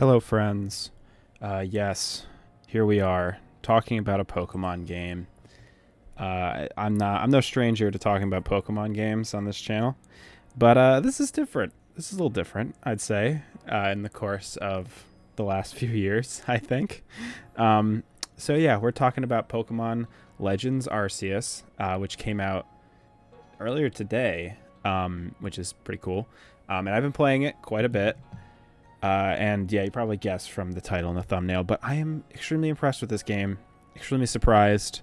Hello, friends. Yes, here we are talking about a Pokemon game. I'm no stranger to talking about Pokemon games on this channel, but this is different. This is a little different, I'd say, in the course of the last few years, I think. Um, so yeah, we're talking about Pokemon Legends Arceus, which came out earlier today, which is pretty cool. And I've been playing it quite a bit. And yeah, you probably guessed from the title and the thumbnail, but I am extremely impressed with this game, extremely surprised,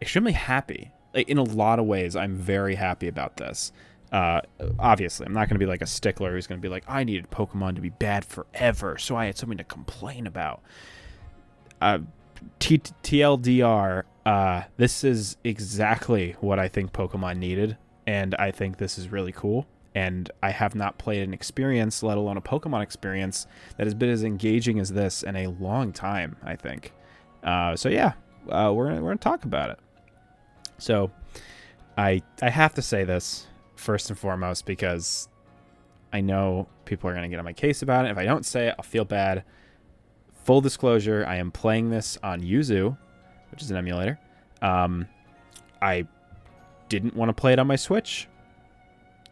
extremely happy. Like, in a lot of ways, I'm very happy about this. Obviously, I'm not going to be like a stickler who's going to be like, I needed Pokemon to be bad forever, so I had something to complain about. TLDR, this is exactly what I think Pokemon needed, and I think this is really cool. And I have not played an experience, let alone a Pokemon experience, that has been as engaging as this in a long time, I think. So yeah, we're gonna talk about it. So I have to say this first and foremost because I know people are gonna get on my case about it. If I don't say it, I'll feel bad. Full disclosure, I am playing this on Yuzu, which is an emulator. I didn't want to play it on my Switch.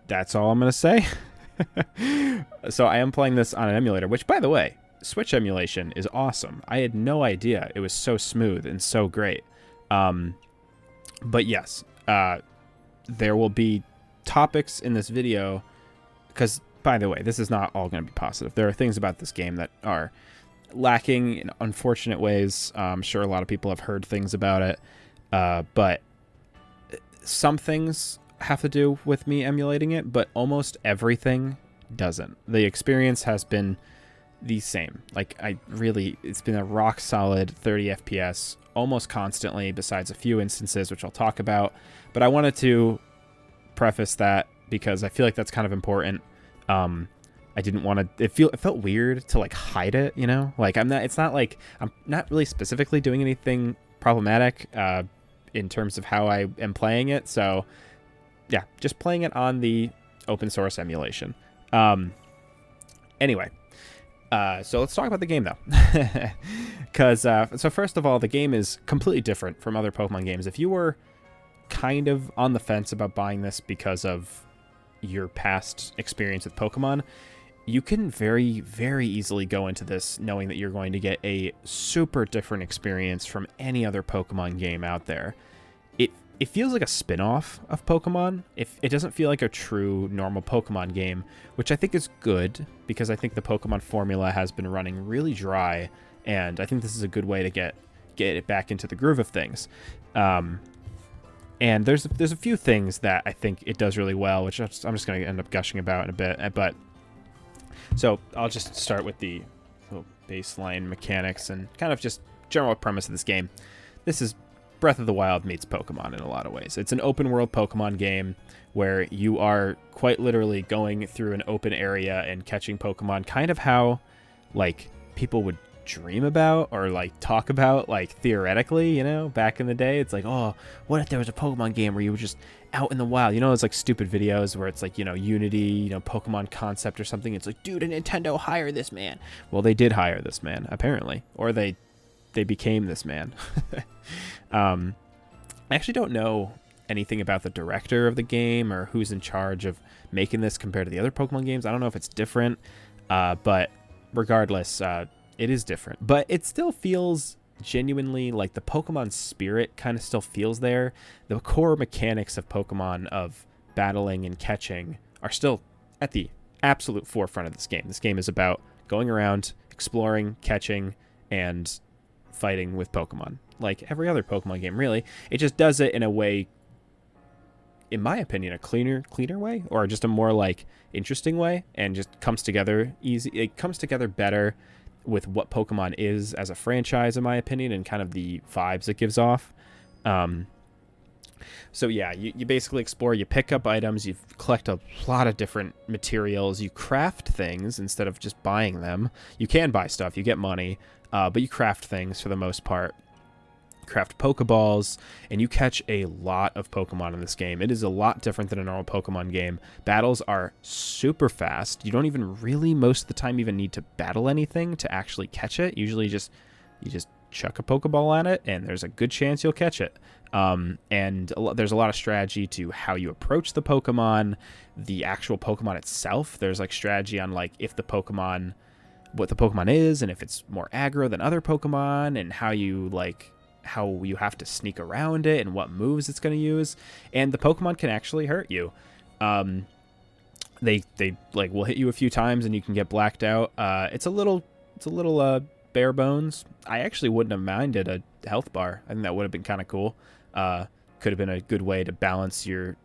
That's all I'm going to say. So I am playing this on an emulator, which, by the way, Switch emulation is awesome. I had no idea it was so smooth and so great. But yes, there will be topics in this video because, by the way, this is not all going to be positive. There are things about this game that are lacking in unfortunate ways. I'm sure a lot of people have heard things about it, but some things have to do with me emulating it, but almost everything doesn't. The experience has been the same. Like, it's been a rock solid 30 FPS almost constantly, besides a few instances, which I'll talk about. But I wanted to preface that because I feel like that's kind of important. I didn't want to, it felt weird to like hide it, you know? Like, it's not like, I'm not really specifically doing anything problematic, in terms of how I am playing it. So yeah, just playing it on the open source emulation. Anyway, so let's talk about the game, though. Because, so first of all, the game is completely different from other Pokemon games. If you were kind of on the fence about buying this because of your past experience with Pokemon, you can very, very easily go into this knowing that you're going to get a super different experience from any other Pokemon game out there. It feels like a spin-off of Pokemon. It doesn't feel like a true normal Pokemon game, which I think is good because I think the Pokemon formula has been running really dry, and I think this is a good way to get it back into the groove of things. And there's a few things that I think it does really well, which I'm just going to end up gushing about in a bit. But so I'll just start with the baseline mechanics and kind of just general premise of this game. This is Breath of the Wild meets Pokemon in a lot of ways. It's an open world Pokemon game where you are quite literally going through an open area and catching Pokemon, kind of how like people would dream about or like talk about, like theoretically, you know, back in the day. It's like, oh, what if there was a Pokemon game where you were just out in the wild? You know, it's like stupid videos where it's like, you know, Unity, you know, Pokemon Concept or something. It's like, dude, Nintendo hire this man. Well, they did hire this man, apparently, or they became this man. I actually don't know anything about the director of the game or who's in charge of making this compared to the other Pokemon games. I don't know if it's different, but regardless, it is different. But it still feels genuinely like the Pokemon spirit kind of still feels there. The core mechanics of Pokemon, of battling and catching, are still at the absolute forefront of this game. This game is about going around, exploring, catching, and fighting with Pokemon, like every other Pokemon game, really. It just does it in a way, in my opinion, a cleaner way, or just a more like interesting way, and just comes together easy. It comes together better with what Pokemon is as a franchise, in my opinion, and kind of the vibes it gives off. So yeah, you basically explore, you pick up items, you collect a lot of different materials, you craft things instead of just buying them. You can buy stuff, you get money, but you craft things for the most part. craft Pokeballs, and you catch a lot of Pokemon in this game. It is a lot different than a normal Pokemon game. Battles are super fast. You don't even really, most of the time, even need to battle anything to actually catch it. Usually you just chuck a Pokeball on it, and there's a good chance you'll catch it. There's a lot of strategy to how you approach the Pokemon, the actual Pokemon itself. There's like strategy on like what the Pokemon is, and if it's more aggro than other Pokemon, and how you have to sneak around it, and what moves it's going to use. And the Pokemon can actually hurt you. They like will hit you a few times, and you can get blacked out. It's a little bare bones. I actually wouldn't have minded a health bar. I think that would have been kind of cool. Could have been a good way to balance your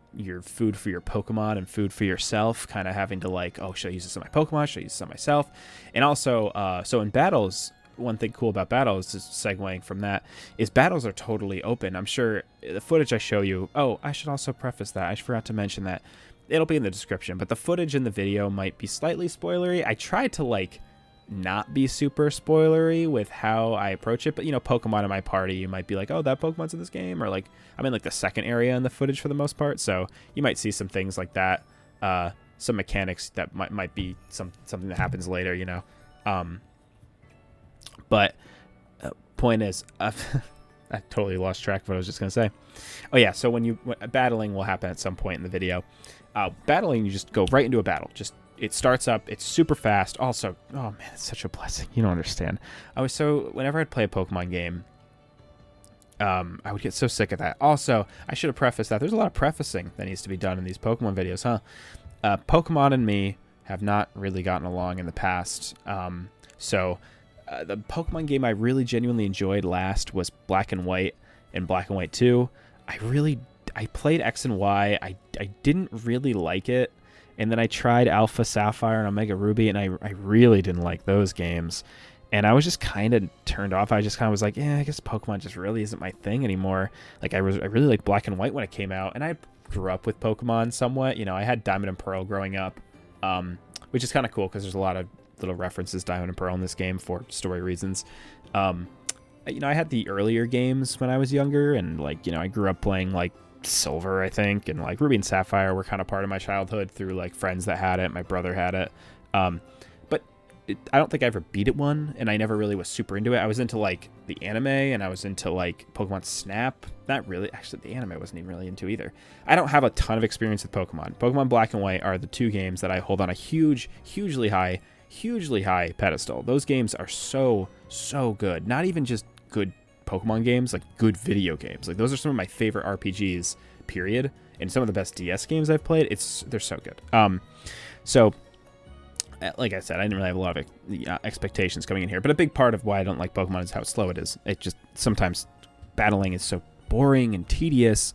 food for your Pokemon and food for yourself, kind of having to like, oh, should I use this on my Pokemon? Should I use this on myself? And also, so in battles, one thing cool about battles, is segueing from that, is battles are totally open. I'm sure the footage I show you, oh, I should also preface that. I forgot to mention that. It'll be in the description, but the footage in the video might be slightly spoilery. I tried to like not be super spoilery with how I approach it, but Pokemon in my party, you might be like, oh, that Pokemon's in this game, or like I'm in like the second area in the footage for the most part, so you might see some things like that, some mechanics that might be something that happens later, but point is, I totally lost track of what I was just gonna say. Oh yeah, so when battling will happen at some point in the video. Battling, you just go right into a battle. It starts up, it's super fast. Also, oh man, it's such a blessing. You don't understand. Whenever I'd play a Pokemon game, I would get so sick of that. Also, I should have prefaced that. There's a lot of prefacing that needs to be done in these Pokemon videos, huh? Pokemon and me have not really gotten along in the past. The Pokemon game I really genuinely enjoyed last was Black and White and Black and White 2. I played X and Y. I didn't really like it. And then I tried Alpha Sapphire and Omega Ruby, and I really didn't like those games. And I was just kind of turned off. I just kind of was like, yeah, I guess Pokemon just really isn't my thing anymore. Like I really liked Black and White when it came out, and I grew up with Pokemon somewhat. I had Diamond and Pearl growing up, which is kind of cool because there's a lot of little references to Diamond and Pearl in this game for story reasons. I had the earlier games when I was younger, and I grew up playing like Silver, I think, and like Ruby and Sapphire were kind of part of my childhood through like friends that had it. My brother had it, but I don't think I ever beat it one, and I never really was super into it. I was into like the anime, and I was into like Pokemon Snap. Not really, actually, the anime I wasn't even really into either. I don't have a ton of experience with Pokemon. Pokemon Black and White are the two games that I hold on a hugely high pedestal. Those games are so good. Not even just good Pokemon games, like good video games. Like those are some of my favorite RPGs, period, and some of the best DS games I've played. They're so good. Like I said, I didn't really have a lot of expectations coming in here, but a big part of why I don't like Pokemon is how slow it is. It just sometimes battling is so boring and tedious.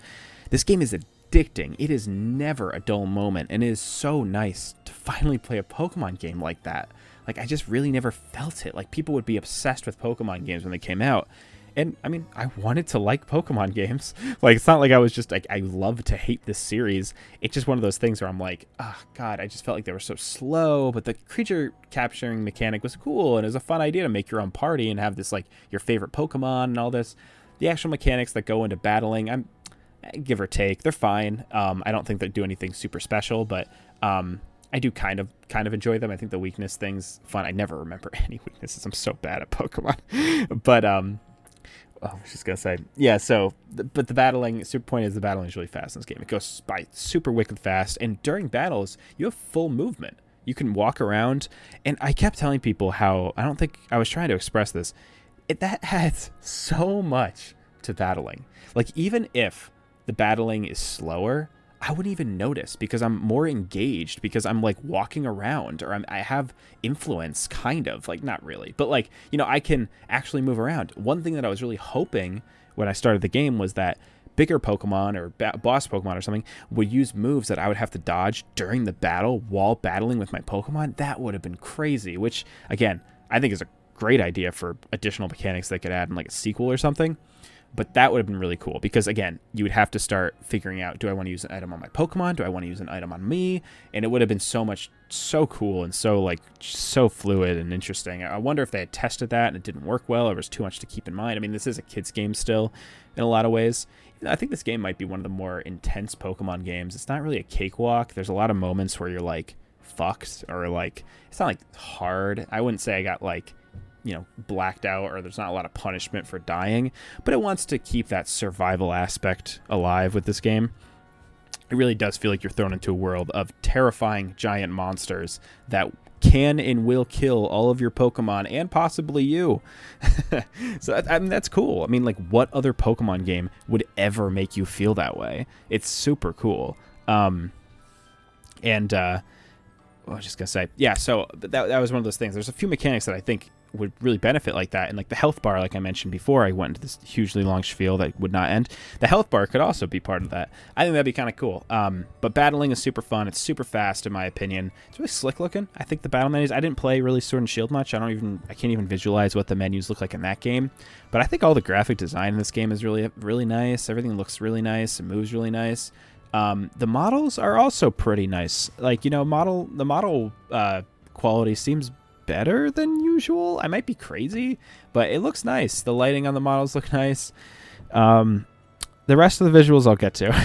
This game is addicting. It is never a dull moment, and it is so nice to finally play a Pokemon game like that. Like I just really never felt it. Like people would be obsessed with Pokemon games when they came out. And, I mean, I wanted to like Pokemon games. Like, it's not like I was just, like, I love to hate this series. It's just one of those things where I'm like, oh, God, I just felt like they were so slow. But the creature capturing mechanic was cool, and it was a fun idea to make your own party and have this, like, your favorite Pokemon and all this. The actual mechanics that go into battling, give or take, they're fine. I don't think they do anything super special, but I do kind of enjoy them. I think the weakness thing's fun. I never remember any weaknesses. I'm so bad at Pokemon. But, I was just gonna say, yeah. So, but the battling. Super point is the battling is really fast in this game. It goes by super wicked fast, and during battles, you have full movement. You can walk around, and I kept telling people how I don't think I was trying to express this. That adds so much to battling. Like even if the battling is slower, I wouldn't even notice because I'm more engaged because I'm like walking around, or I have influence, kind of, like not really, but like, I can actually move around. One thing that I was really hoping when I started the game was that bigger Pokemon or boss Pokemon or something would use moves that I would have to dodge during the battle while battling with my Pokemon. That would have been crazy, which again, I think is a great idea for additional mechanics they could add in like a sequel or something. But that would have been really cool because, again, you would have to start figuring out, do I want to use an item on my Pokemon? Do I want to use an item on me? And it would have been so cool and so fluid and interesting. I wonder if they had tested that and it didn't work well or was too much to keep in mind. I mean, this is a kid's game still in a lot of ways. I think this game might be one of the more intense Pokemon games. It's not really a cakewalk. There's a lot of moments where you're like fucked or like, it's not like hard. I wouldn't say I got like, blacked out or there's not a lot of punishment for dying, but it wants to keep that survival aspect alive with this game. It really does feel like you're thrown into a world of terrifying giant monsters that can and will kill all of your Pokemon and possibly you. So that's cool. I mean, like, what other Pokemon game would ever make you feel that way? It's super cool. What I was just gonna say, yeah. So that was one of those things. There's a few mechanics that I think would really benefit like that, and like the health bar, like I mentioned before, I went into this hugely long spiel that would not end. The health bar could also be part of that. I think that'd be kind of cool. But battling is super fun. It's super fast in my opinion. It's really slick looking. I think the battle menus, I didn't play really Sword and Shield much. I can't even visualize what the menus look like in that game. But I think all the graphic design in this game is really, really nice. Everything looks really nice and moves really nice. The models are also pretty nice. Like, the model quality seems better than usual. I might be crazy, but it looks nice. The lighting on the models look nice. The rest of the visuals I'll get to.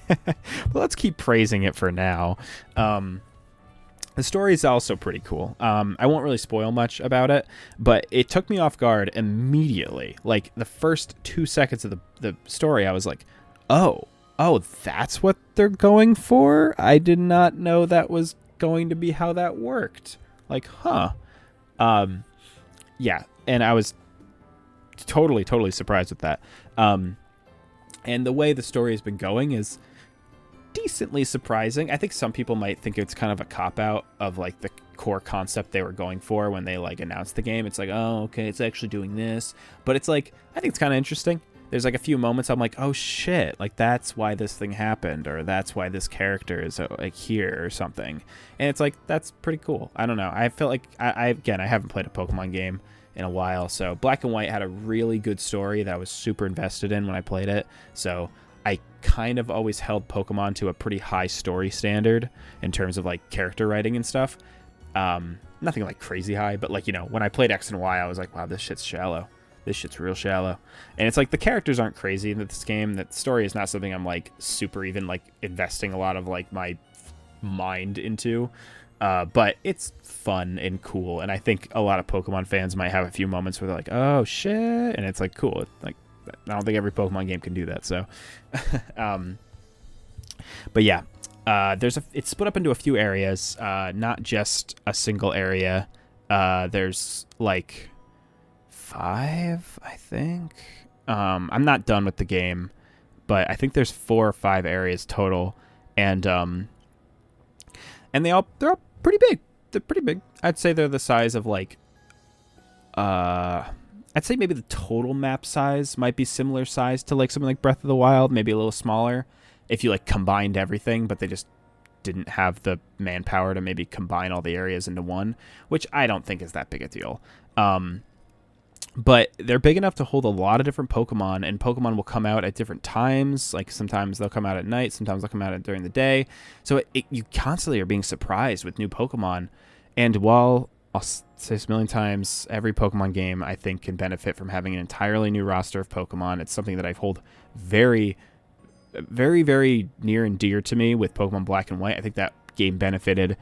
But let's keep praising it for now. The story is also pretty cool. I won't really spoil much about it, but it took me off guard immediately. Like the first 2 seconds of the story, I was like, oh, that's what they're going for? I did not know that was going to be how that worked. Like, huh. Yeah, and I was totally surprised with that. And the way the story has been going is decently surprising. I think some people might think it's kind of a cop-out of like the core concept they were going for when they like announced the game. It's like, oh, okay, it's actually doing this. But it's like, I think it's kind of interesting. There's like a few moments I'm like, oh shit, like that's why this thing happened, or that's why this character is like here or something. And it's like, that's pretty cool. I don't know. I feel like I haven't played a Pokemon game in a while. So Black and White had a really good story that I was super invested in when I played it. So I kind of always held Pokemon to a pretty high story standard in terms of like character writing and stuff. Nothing like crazy high, but like, when I played X and Y, I was like, wow, this shit's shallow. This shit's real shallow. And it's like the characters aren't crazy in this game. That story is not something I'm like super even like investing a lot of like my mind into. But it's fun and cool. And I think a lot of Pokemon fans might have a few moments where they're like, oh shit. And it's like cool. Like, I don't think every Pokemon game can do that. So, but yeah, it's split up into a few areas, not just a single area. There's like 5, I think. I'm not done with the game, but I think there's 4 or 5 areas total, and they're all pretty big. They're pretty big. I'd say they're the size of like I'd say maybe the total map size might be similar size to like something like Breath of the Wild, maybe a little smaller if you like combined everything, but they just didn't have the manpower to maybe combine all the areas into one, which I don't think is that big a deal. But they're big enough to hold a lot of different Pokemon, and Pokemon will come out at different times. Like sometimes they'll come out at night, sometimes they'll come out during the day. So you constantly are being surprised with new Pokemon. And while I'll say this a million times, every Pokemon game I think can benefit from having an entirely new roster of Pokemon. It's something that I hold very, very, very near and dear to me with Pokemon Black and White. I think that game benefited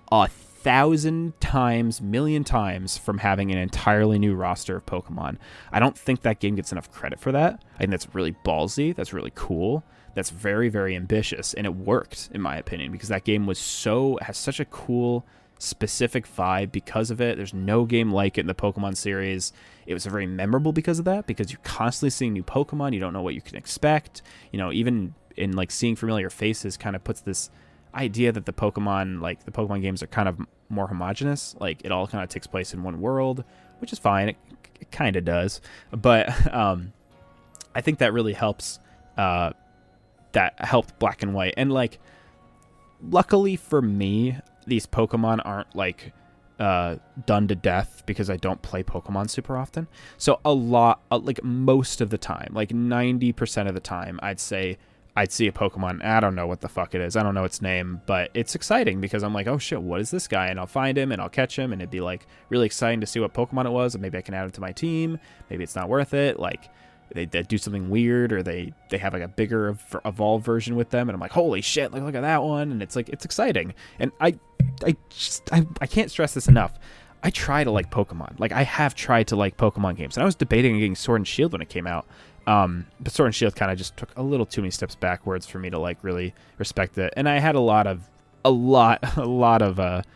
1,000 times, million times from having an entirely new roster of Pokemon. I don't think that game gets enough credit for that. I think that's really ballsy. That's really cool. That's very, very ambitious. And it worked, in my opinion, because that game has such a cool, specific vibe because of it. There's no game like it in the Pokemon series. It was very memorable because of that, because you're constantly seeing new Pokemon. You don't know what you can expect. Even in like seeing familiar faces kind of puts this idea that the Pokemon games are kind of more homogenous. Like it all kind of takes place in one world, which is fine. It kind of does, but I think that really helps. That helped Black and White, and like luckily for me, these Pokemon aren't like done to death because I don't play Pokemon super often. So a lot, like most of the time, like 90% of the time, I'd say I'd see a Pokemon. I don't know what the fuck it is. I don't know its name, but it's exciting because I'm like, oh shit, what is this guy? And I'll find him and I'll catch him, and it'd be like really exciting to see what Pokemon it was, and maybe I can add him to my team. Maybe it's not worth it. Like they do something weird, or they have like a bigger evolved version with them, and I'm like, holy shit, like look at that one, and it's like it's exciting. And I can't stress this enough. I try to like Pokemon. Like I have tried to like Pokemon games, and I was debating getting Sword and Shield when it came out. But Sword and Shield kind of just took a little too many steps backwards for me to like really respect it. And I had a lot of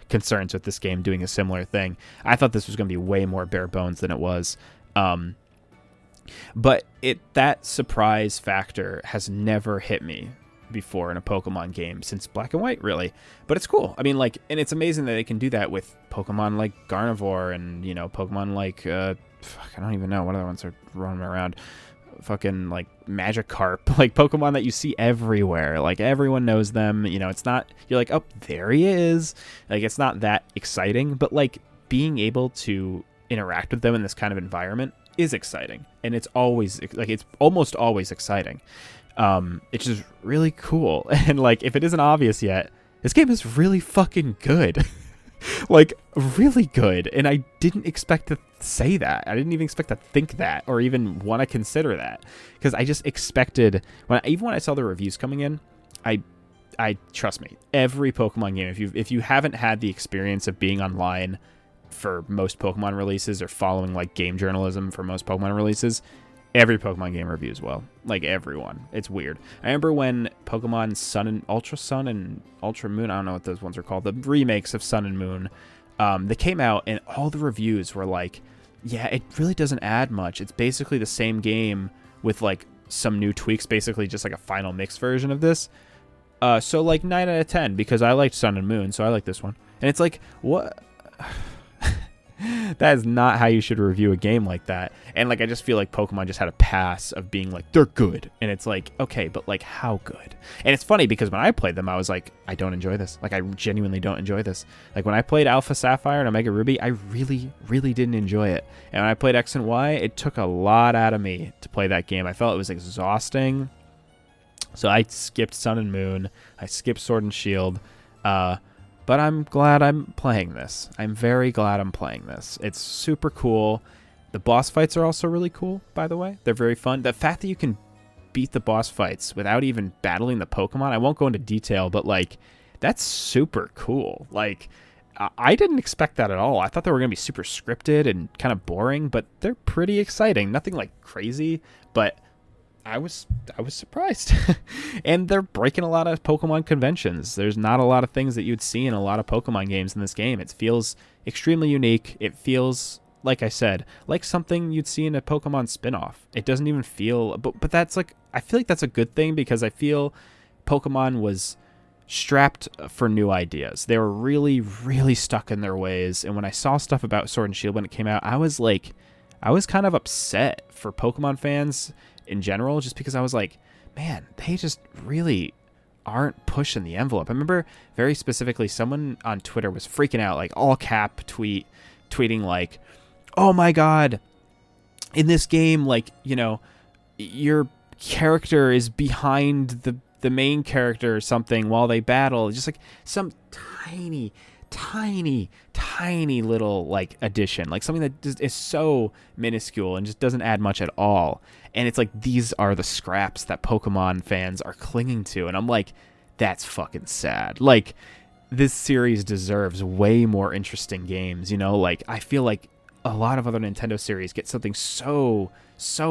concerns with this game doing a similar thing. I thought this was going to be way more bare bones than it was. But that surprise factor has never hit me before in a Pokemon game since Black and White, really. But it's cool. I mean, like, and it's amazing that they can do that with Pokemon like Gardevoir and, you know, Pokemon like, I don't even know what other ones are running around. Fucking like Magikarp, like Pokemon that you see everywhere. Like everyone knows them. You know, it's not, you're like, oh, there he is. Like, it's not that exciting, but like being able to interact with them in this kind of environment is exciting. And it's always like, it's almost always exciting. It's just really cool. And like, if it isn't obvious yet, this game is really fucking good. Like really good. And I didn't expect to say that. I didn't even expect to think that or even want to consider that, because I just expected even when I saw the reviews coming in, I trust me, every Pokemon game, if you haven't had the experience of being online for most Pokemon releases or following like game journalism for most Pokemon releases, every Pokemon game reviews well. Like everyone. It's weird. I remember when Pokemon Sun and Ultra Moon, I don't know what those ones are called, the remakes of Sun and Moon, they came out and all the reviews were like, yeah, it really doesn't add much. It's basically the same game with like some new tweaks, basically just like a final mix version of this. So like 9 out of 10 because I liked Sun and Moon, so I like this one. And it's like, what? That is not how you should review a game like that. And like, I just feel like Pokemon just had a pass of being like, they're good. And it's like, okay, but like how good? And it's funny because when I played them, I was like, I don't enjoy this. Like I genuinely don't enjoy this. Like when I played Alpha Sapphire and Omega Ruby, I really, really didn't enjoy it. And when I played X and Y, it took a lot out of me to play that game. I felt it was exhausting. So I skipped Sun and Moon. I skipped Sword and Shield. But I'm glad I'm playing this. I'm very glad I'm playing this. It's super cool. The boss fights are also really cool, by the way. They're very fun. The fact that you can beat the boss fights without even battling the Pokemon, I won't go into detail, but like, that's super cool. Like, I didn't expect that at all. I thought they were going to be super scripted and kind of boring, but they're pretty exciting. Nothing like crazy, but I was surprised. And they're breaking a lot of Pokemon conventions. There's not a lot of things that you'd see in a lot of Pokemon games in this game. It feels extremely unique. It feels, like I said, like something you'd see in a Pokemon spin-off. It doesn't even feel, but that's like, I feel like that's a good thing because I feel Pokemon was strapped for new ideas. They were really, really stuck in their ways. And when I saw stuff about Sword and Shield when it came out, I was kind of upset for Pokemon fans in general, just because I was like, man, they just really aren't pushing the envelope. I remember very specifically someone on Twitter was freaking out, like all cap tweeting like, oh my God, in this game, like, you know, your character is behind the main character or something while they battle. Just like some tiny little like addition, like something that just is so minuscule and just doesn't add much at all. And it's like, these are the scraps that Pokemon fans are clinging to. And I'm like, that's fucking sad. Like, this series deserves way more interesting games, you know? Like, I feel like a lot of other Nintendo series get something so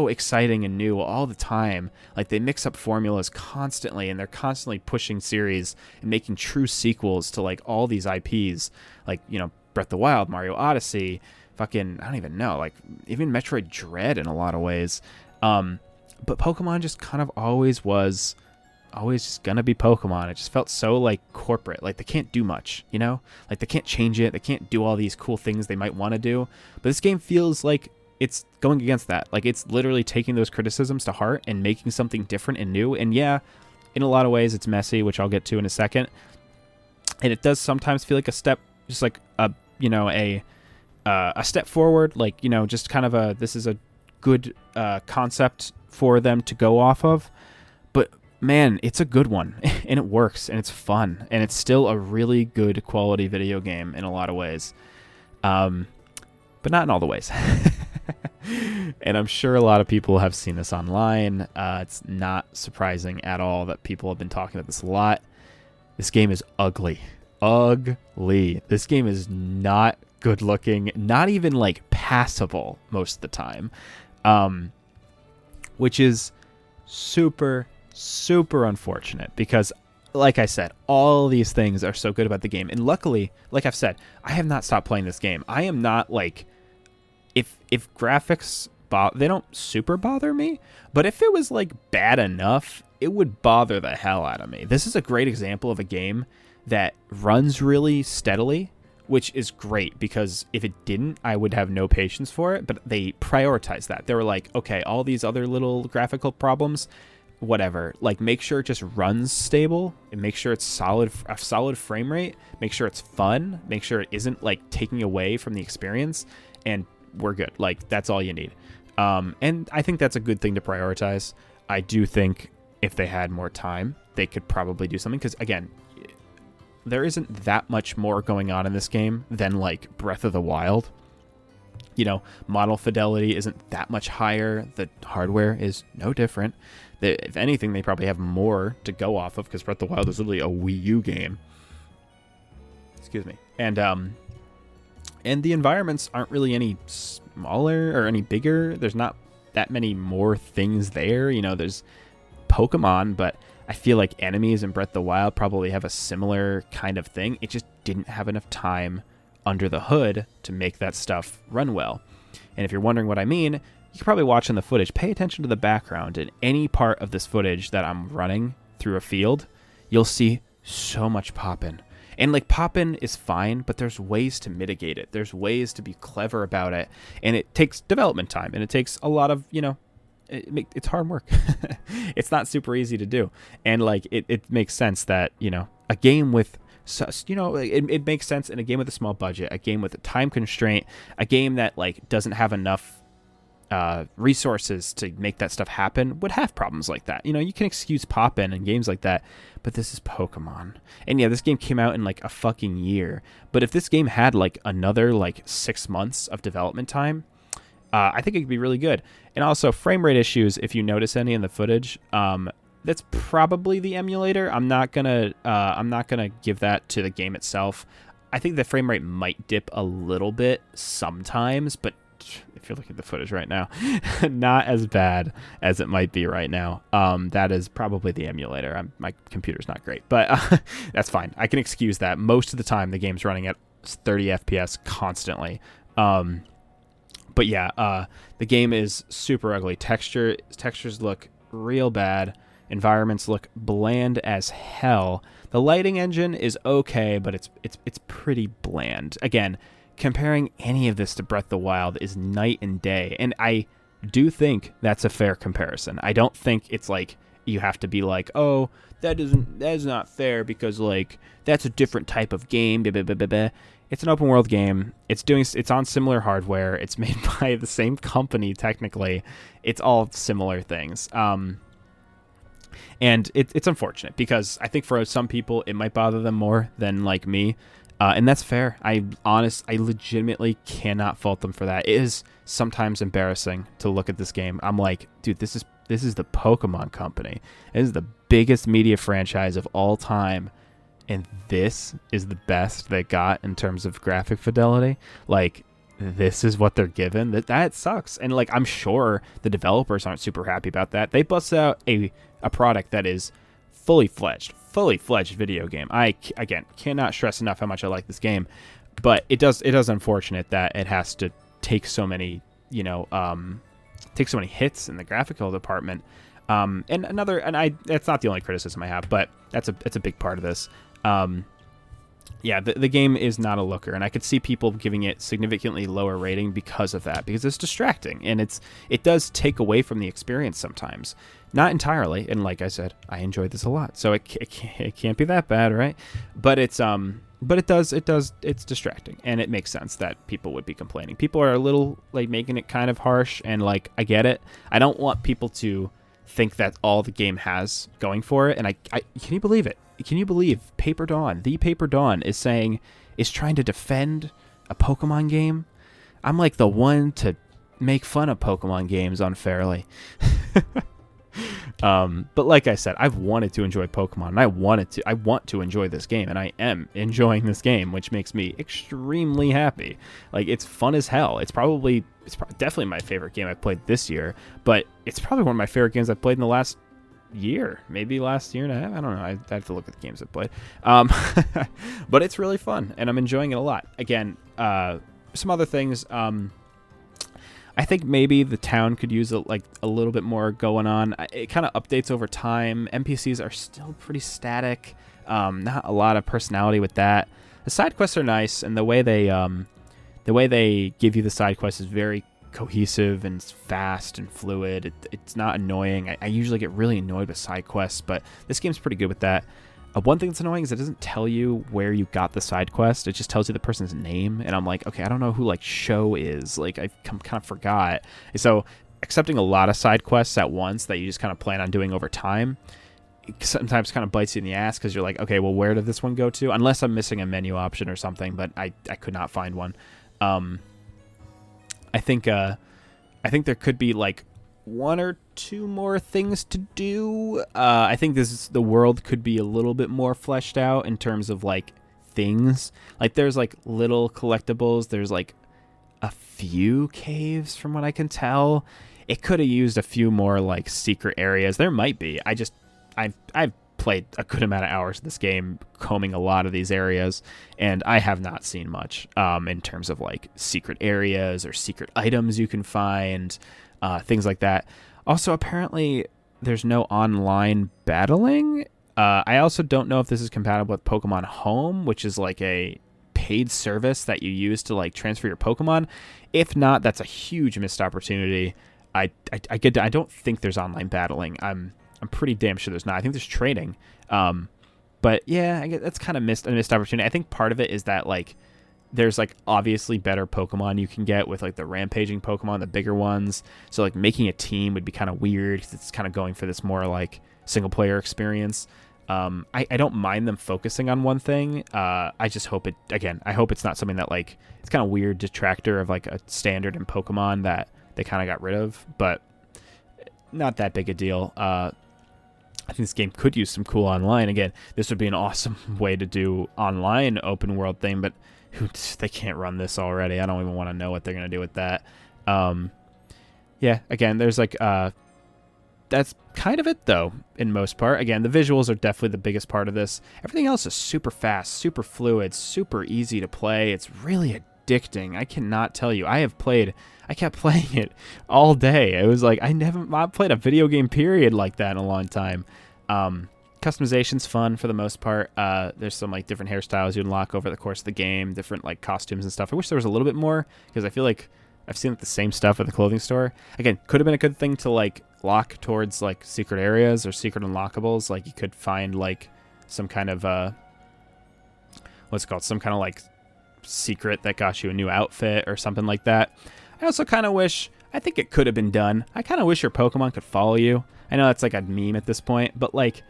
exciting and new all the time. Like, they mix up formulas constantly, and they're constantly pushing series and making true sequels to like all these IPs, like, you know, Breath of the Wild, Mario Odyssey, fucking, I don't even know, like even Metroid Dread in a lot of ways. But Pokemon just kind of always just gonna be Pokemon. It just felt so like corporate, like they can't do much, you know, like they can't change it, they can't do all these cool things they might want to do. But this game feels like it's going against that. Like, it's literally taking those criticisms to heart and making something different and new. And yeah, in a lot of ways it's messy, which I'll get to in a second, and it does sometimes feel like a step, just like a a step forward, like, just kind of this is a good concept for them to go off of. But man, it's a good one, and it works, and it's fun, and it's still a really good quality video game in a lot of ways, but not in all the ways. And I'm sure a lot of people have seen this online. It's not surprising at all that people have been talking about this a lot. This game is ugly. This game is not good looking, not even like passable most of the time, which is super unfortunate, because like I said, all these things are so good about the game. And luckily, like I've said, I have not stopped playing this game. I am not like, if graphics they don't super bother me, but if it was like bad enough, it would bother the hell out of me. This is a great example of a game that runs really steadily, which is great, because if it didn't, I would have no patience for it. But they prioritized that. They were like, okay, all these other little graphical problems, whatever, like make sure it just runs stable, and make sure it's a solid frame rate, make sure it's fun, make sure it isn't like taking away from the experience, and we're good. Like, that's all you need. And I think that's a good thing to prioritize. I do think if they had more time, they could probably do something, because again, there isn't that much more going on in this game than like Breath of the Wild. Model fidelity isn't that much higher. The hardware is no different. If anything, they probably have more to go off of, because Breath of the Wild is literally a Wii U game. Excuse me. And the environments aren't really any smaller or any bigger. There's not that many more things there. There's Pokemon, but I feel like enemies in Breath of the Wild probably have a similar kind of thing. It just didn't have enough time under the hood to make that stuff run well. And if you're wondering what I mean, you can probably watch in the footage, pay attention to the background. In any part of this footage that I'm running through a field, you'll see so much poppin'. And like, poppin' is fine, but there's ways to mitigate it. There's ways to be clever about it. And it takes development time, and it takes a lot of, it's hard work. It's not super easy to do. And like, it makes sense that, a game with, it makes sense in a game with a small budget, a game with a time constraint, a game that like doesn't have enough resources to make that stuff happen would have problems like that. You can excuse pop-in and games like that, but this is Pokemon. And yeah, this game came out in like a fucking year. But if this game had like another like 6 months of development time, I think it could be really good. And also, frame rate issues, if you notice any in the footage, that's probably the emulator. I'm not gonna give that to the game itself. I think the frame rate might dip a little bit sometimes, but if you're looking at the footage right now, not as bad as it might be right now. That is probably the emulator. My computer's not great, but that's fine. I can excuse that. Most of the time, the game's running at 30 FPS constantly. But yeah, the game is super ugly. Textures look real bad. Environments look bland as hell. The lighting engine is okay, but it's pretty bland. Again, comparing any of this to Breath of the Wild is night and day, and I do think that's a fair comparison. I don't think it's like you have to be like, oh, that is not fair because like that's a different type of game. Blah, blah, blah, blah, blah. It's an open world game. It's on similar hardware. It's made by the same company technically. It's all similar things. And it's unfortunate because I think for some people it might bother them more than like me. And that's fair. I legitimately cannot fault them for that. It is sometimes embarrassing to look at this game. I'm like, dude, this is the Pokemon company. It is the biggest media franchise of all time, and this is the best they got in terms of graphic fidelity. Like, this is what they're given. That sucks. And like, I'm sure the developers aren't super happy about that. They busted out a product that is fully fledged video game. I again cannot stress enough how much I like this game, but it is unfortunate that it has to take so many hits in the graphical department. That's not the only criticism I have, but that's a big part of this. Yeah, the game is not a looker, and I could see people giving it significantly lower rating because of that, because it's distracting, and it does take away from the experience sometimes. Not entirely, and like I said, I enjoyed this a lot, so it can't be that bad, right? But it's But it's distracting, and it makes sense that people would be complaining. People are a little like making it kind of harsh, and like I get it. I don't want people to think that's all the game has going for it. And I can you believe it? Can you believe PaperDawN, the PaperDawN, is trying to defend a Pokemon game? I'm like the one to make fun of Pokemon games unfairly. But like I said, I've wanted to enjoy Pokemon, and I want to enjoy this game, and I am enjoying this game, which makes me extremely happy. Like, it's fun as hell. It's definitely my favorite game I've played this year, but it's probably one of my favorite games I've played in the last year, maybe last year and a half. I don't know. I have to look at the games I've played. But it's really fun, and I'm enjoying it a lot. Again, some other things. I think maybe the town could use a little bit more going on. It kind of updates over time. NPCs are still pretty static. Not a lot of personality with that. The side quests are nice, and the way they give you the side quests is very cohesive and fast and fluid. It's not annoying. I usually get really annoyed with side quests, but this game's pretty good with that. One thing that's annoying is it doesn't tell you where you got the side quest. It just tells you the person's name, and I'm like, okay, I don't know who like Show is. Like, I kind of forgot. So accepting a lot of side quests at once that you just kind of plan on doing over time, it sometimes kind of bites you in the ass, because you're like, okay, well, where did this one go to? Unless I'm missing a menu option or something, but I could not find one. I think there could be like one or two more things to do. I think the world could be a little bit more fleshed out in terms of like things. Like, there's like little collectibles. There's like a few caves from what I can tell. It could have used a few more like secret areas. There might be. I've played a good amount of hours of this game, combing a lot of these areas, and I have not seen much in terms of like secret areas or secret items you can find. Things like that. Also, apparently, there's no online battling. I also don't know if this is compatible with Pokemon Home, which is like a paid service that you use to like transfer your Pokemon. If not, that's a huge missed opportunity. I don't think there's online battling. I'm pretty damn sure there's not. I think there's trading. But yeah, I guess that's kind of a missed opportunity. I think part of it is that like there's like obviously better Pokemon you can get with like the rampaging Pokemon, the bigger ones. So like making a team would be kind of weird, because it's kind of going for this more like single player experience. I don't mind them focusing on one thing. I just hope I hope it's not something that like, it's kind of weird detractor of like a standard in Pokemon that they kind of got rid of, but not that big a deal. I think this game could use some cool online. Again, this would be an awesome way to do online open world thing, but they can't run this already. I don't even want to know what they're going to do with that. Yeah, again, there's like, that's kind of it though, in most part. Again, the visuals are definitely the biggest part of this. Everything else is super fast, super fluid, super easy to play. It's really addicting. I cannot tell you. I kept playing it all day. It was like, I've played a video game period like that in a long time. Customization's fun for the most part. There's some like different hairstyles you unlock over the course of the game, different like costumes and stuff. I wish there was a little bit more, because I feel like I've seen the same stuff at the clothing store. Again, could have been a good thing to like lock towards like secret areas or secret unlockables. Like, you could find like some kind of some kind of like secret that got you a new outfit or something like that. I also kind of wish, I think it could have been done. I kind of wish your Pokemon could follow you. I know that's like a meme at this point, but like,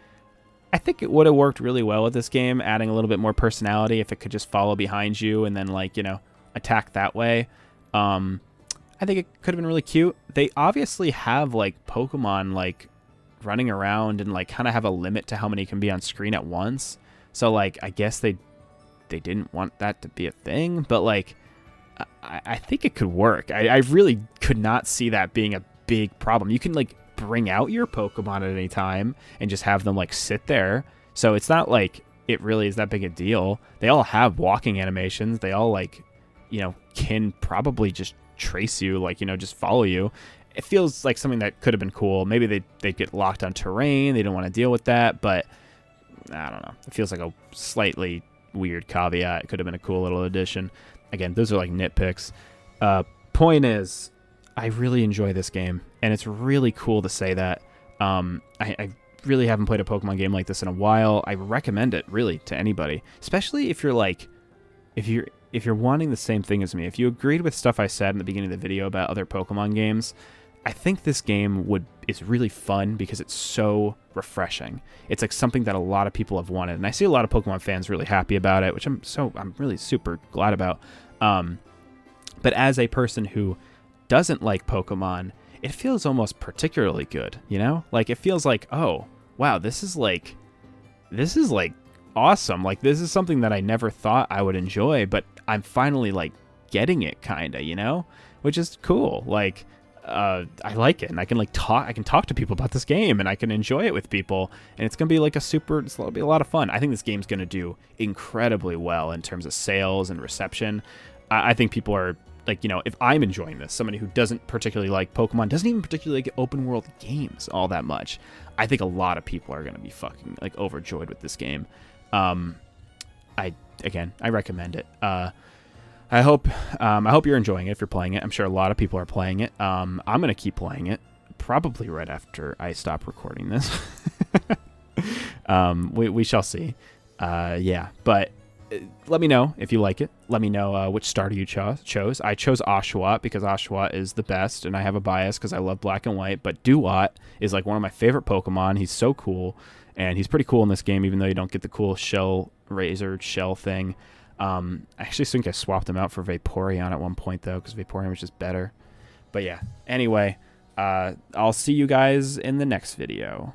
I think it would have worked really well with this game, adding a little bit more personality if it could just follow behind you and then like, attack that way. I think it could have been really cute. They obviously have like Pokemon like running around and like kind of have a limit to how many can be on screen at once. So like, I guess they didn't want that to be a thing, but like, I think it could work. I really could not see that being a big problem. You can like bring out your Pokemon at any time and just have them like sit there. So it's not like it really is that big a deal. They all have walking animations. They all like, can probably just trace you, like, just follow you. It feels like something that could have been cool. Maybe they get locked on terrain. They don't want to deal with that, but I don't know. It feels like a slightly weird caveat. It could have been a cool little addition. Again, those are like nitpicks. Point is, I really enjoy this game, and it's really cool to say that. I really haven't played a Pokemon game like this in a while, I recommend it really to anybody, especially if you're like, if you're wanting the same thing as me. If you agreed with stuff I said in the beginning of the video about other Pokemon games, I think this game is really fun because it's so refreshing. It's like something that a lot of people have wanted, and I see a lot of Pokemon fans really happy about it, which I'm really super glad about. But as a person who doesn't like Pokemon, it feels almost particularly good, you know? Like, it feels like, oh, wow, this is like awesome. Like, this is something that I never thought I would enjoy, but I'm finally like getting it, kinda, you know? Which is cool. Like, I like it, and I can talk to people about this game, and I can enjoy it with people, and it's gonna be like it'll be a lot of fun. I think this game's gonna do incredibly well in terms of sales and reception. I think people are like, you know, if I'm enjoying this, somebody who doesn't particularly like Pokemon, doesn't even particularly like open world games all that much, I think a lot of people are gonna be fucking like overjoyed with this game. I recommend it. I hope you're enjoying it if you're playing it. I'm sure a lot of people are playing it. I'm going to keep playing it, probably right after I stop recording this. We shall see. Yeah, but let me know if you like it. Let me know which starter you chose. I chose Oshawott because Oshawott is the best, and I have a bias because I love black and white, but Duat is like one of my favorite Pokemon. He's so cool, and he's pretty cool in this game, even though you don't get the cool razor shell thing. I actually think I swapped him out for Vaporeon at one point, though, because Vaporeon was just better. But yeah, anyway, I'll see you guys in the next video.